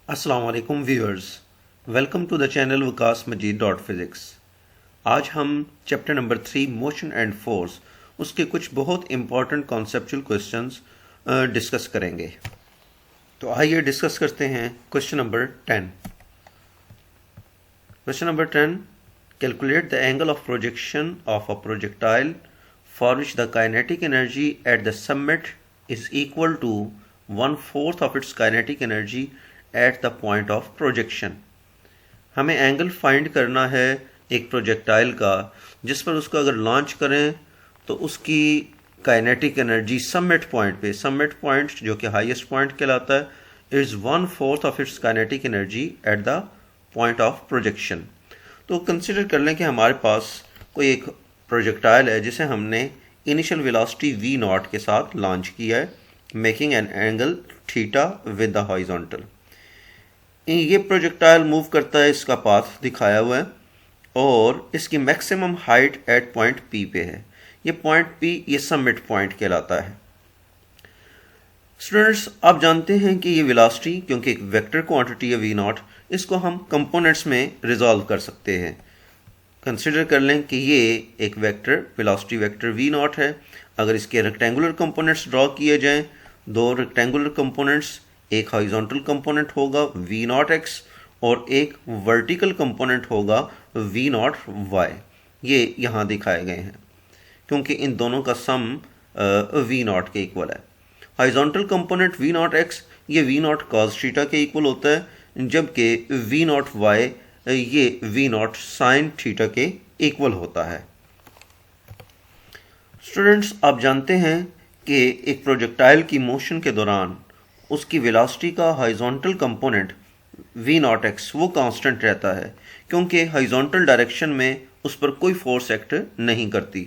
अस्सलाम वालेकुम viewers, welcome to the channel Waqas Majeed dot physics. आज हम chapter number 3 motion and force उसके कुछ बहुत इंपॉर्टेंट कॉन्सेप्चुअल क्वेश्चंस डिस्कस करेंगे। तो आइए डिस्कस करते हैं question number 10। Question number 10, calculate the angle of projection of a projectile for which the kinetic energy at the summit is equal to 1/4 of its kinetic energy at the point of projection. हमें angle find करना है एक projectile का जिस पर उसको अगर launch करें तो उसकी काइनेटिक एनर्जी समिट पॉइंट जो कि हाईएस्ट पॉइंट कहलाता है is 1/4 of its kinetic energy at the point of projection. तो कंसिडर कर लें कि हमारे पास कोई एक प्रोजेक्टाइल है जिसे हमने इनिशियल वेलोसिटी v0 के साथ लॉन्च किया है, making an angle theta with the horizontal. ये प्रोजेक्टाइल मूव करता है, इसका पाथ दिखाया हुआ है और इसकी maximum height at point P पे है। ये पॉइंट P ये समिट पॉइंट कहलाता है। स्टूडेंट्स, आप जानते हैं कि ये वेलोसिटी क्योंकि एक वेक्टर क्वांटिटी है v0, इसको हम कंपोनेंट्स में रिजॉल्व कर सकते हैं। कंसिडर कर लें कि ये एक वेक्टर वेलोसिटी वेक्टर v0 है। अगर इसके रेक्टेंगुलर कंपोनेंट्स ड्रॉ किए जाएं, दो रेक्टेंगुलर कंपोनेंट्स, एक हॉरिजॉन्टल कंपोनेंट होगा v0x और एक वर्टिकल कंपोनेंट होगा v0y। ये यहाँ दिखाए गए हैं क्योंकि इन दोनों का सम v0 के इक्वल है। हॉरिजॉन्टल कंपोनेंट v0x ये v0 cos थीटा के इक्वल होता है, जबकि v0y ये v0 sin थीटा के इक्वल होता है। स्टूडेंट्स, आप जानते हैं कि एक प्रोजेक्टाइल की मोशन के दौरान उसकी वेलोसिटी का हॉरिजॉन्टल कंपोनेंट v0x वो कांस्टेंट रहता है क्योंकि हॉरिजॉन्टल डायरेक्शन में उस पर कोई फोर्स एक्ट नहीं करती,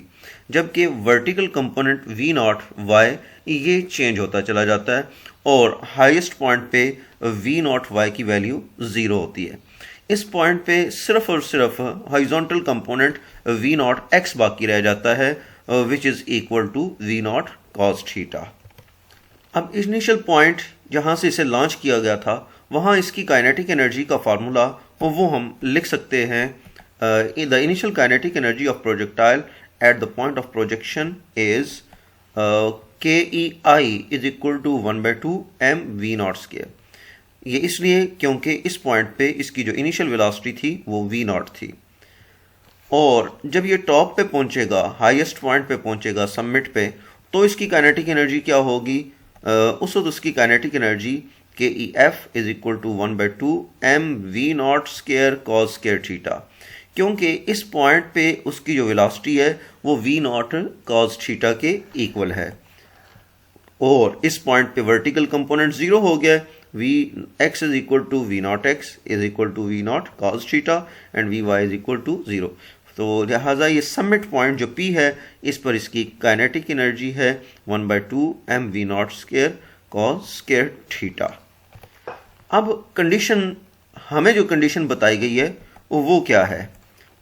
जबकि वर्टिकल कंपोनेंट v0y ये चेंज होता चला जाता है और हाईएस्ट पॉइंट पे v0y की वैल्यू 0 होती है। इस पॉइंट पे सिर्फ और सिर्फ हॉरिजॉन्टल कंपोनेंट v0x बाकी रह जाता है which is equal to v0 cos theta. अब इनिशियल पॉइंट जहाँ से इसे लॉन्च किया गया था वहाँ इसकी काइनेटिक एनर्जी का फार्मूला वो हम लिख सकते हैं। The initial kinetic energy of projectile at the point of projection is KEI is equal to 1/2 mv0 square. ये इसलिए क्योंकि इस पॉइंट पे इसकी जो इनिशियल वेलोसिटी थी वो v0 थी और जब ये टॉप पे पहुंचेगा, हाईएस्ट पॉइंट पे पहुंचेगा समिट पे, तो इसकी काइनेटिक एनर्जी क्या होगी? उस वक्त उसकी kinetic energy KEF is equal to 1/2 mv0 square cos square theta, क्योंकि इस पॉइंट पे उसकी जो वेलोसिटी है वो v0 cos थीटा के इक्वल है और इस पॉइंट पे वर्टिकल कंपोनेंट 0 हो गया। vx is equal to v0x is equal to v0 cos theta and vy is equal to 0। तो लिहाजा ये समिट पॉइंट जो P है इस पर इसकी काइनेटिक एनर्जी है 1/2 mv0 square cos square theta. अब कंडीशन, हमें जो कंडीशन बताई गई है वो क्या है?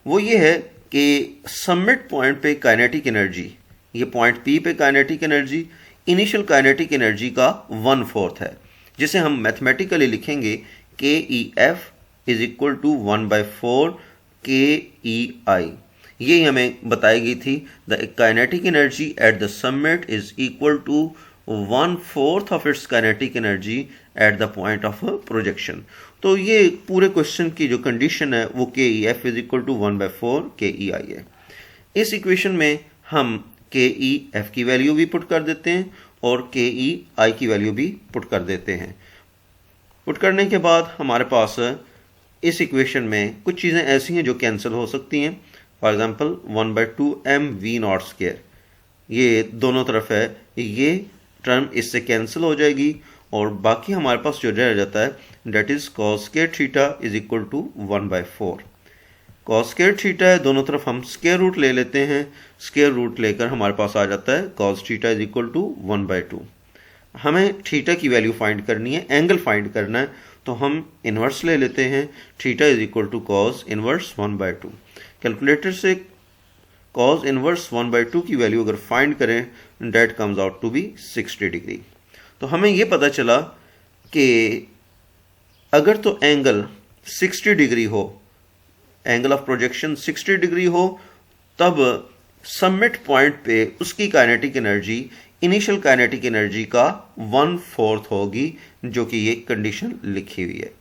वो ये है कि समिट पॉइंट पे काइनेटिक एनर्जी, ये पॉइंट P पे kinetic energy initial kinetic energy का 1/4 है, जिसे हम मैथमेटिकली लिखेंगे KEF is equal to 1/4 KEI। ये हमें बताई गई थी। The kinetic energy at the summit is equal to 1/4 of its kinetic energy at the point of projection. तो ये पूरे क्वेश्चन की जो कंडीशन है वो KEF is equal to 1/4 KEI है। इस इक्वेशन में हम KEF की वैल्यू भी पुट कर देते हैं और KEI की वैल्यू भी पुट कर देते हैं। पुट करने के बाद हमारे पास इस इक्वेशन में कुछ चीज़ें ऐसी हैं जो कैंसिल हो सकती हैं। फॉर एग्जांपल 1/2 mv0 स्क्वायर, ये दोनों तरफ है, ये टर्म इससे कैंसिल हो जाएगी और बाकी हमारे पास जो रह जाता है that is cos square theta is equal to 1/4। cos square theta है, दोनों तरफ हम स्क्वायर रूट ले लेते हैं, स्क्वायर रूट लेकर हमारे पास आ जाता है cos theta is equal to 1/2। हमें थीटा की वैल्यू फाइंड करनी है, एंगल फाइंड करना है, तो हम इन्वर्स ले लेते हैं। Theta is equal to cos inverse 1/2। Calculator से cos इनवर्स 1/2 की वैल्यू अगर फाइंड करें that comes out to be 60 degree. तो हमें ये पता चला कि अगर तो एंगल 60 डिग्री हो, एंगल ऑफ प्रोजेक्शन 60 डिग्री हो, तब सबमिट पॉइंट पे उसकी kinetic energy initial kinetic energy का 1/4 होगी, जो कि ये कंडीशन लिखी हुई है।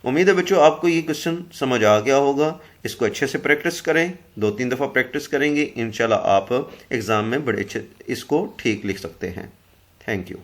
उम्मीद है बच्चों आपको ये क्वेश्चन समझ आ गया होगा। इसको अच्छे से प्रैक्टिस करें, 2-3 दफ़ा प्रैक्टिस करेंगे, इंशाल्लाह आप एग्ज़ाम में बड़े अच्छे इसको ठीक लिख सकते हैं। Thank you.